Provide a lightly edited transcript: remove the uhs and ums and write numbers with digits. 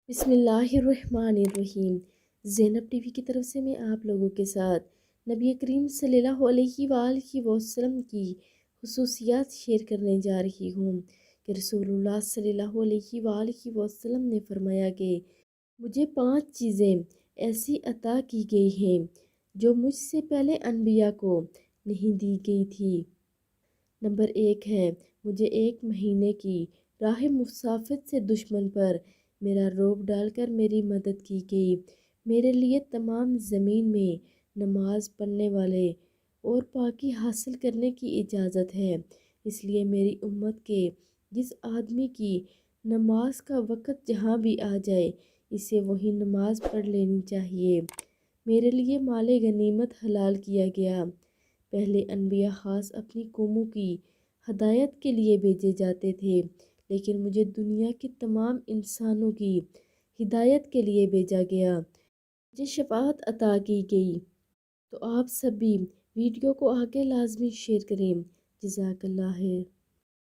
بسم اللہ الرحمن الرحیم۔ زینب ٹی وی کی طرف سے میں آپ لوگوں کے ساتھ نبی کریم صلی اللہ علیہ وآلہ وسلم کی خصوصیات شیئر کرنے جا رہی ہوں کہ رسول اللہ صلی اللہ علیہ وآلہ وسلم نے فرمایا کہ مجھے 5 چیزیں ایسی عطا کی گئی ہیں جو مجھ سے پہلے انبیاء کو نہیں دی گئی تھی۔ نمبر 1 ہے، مجھے 1 مہینے کی راہ مسافت سے دشمن پر میرا رعب ڈال کر میری مدد کی گئی۔ میرے لیے تمام زمین میں نماز پڑھنے والے اور پاکی حاصل کرنے کی اجازت ہے، اس لیے میری امت کے جس آدمی کی نماز کا وقت جہاں بھی آ جائے اسے وہی نماز پڑھ لینی چاہیے۔ میرے لیے مال غنیمت حلال کیا گیا۔ پہلے انبیاء خاص اپنی قوموں کی ہدایت کے لیے بھیجے جاتے تھے، لیکن مجھے دنیا کے تمام انسانوں کی ہدایت کے لیے بھیجا گیا۔ مجھے شفاعت عطا کی گئی، تو آپ سب بھی ویڈیو کو آگے لازمی شیئر کریں۔ جزاک اللہ خیر۔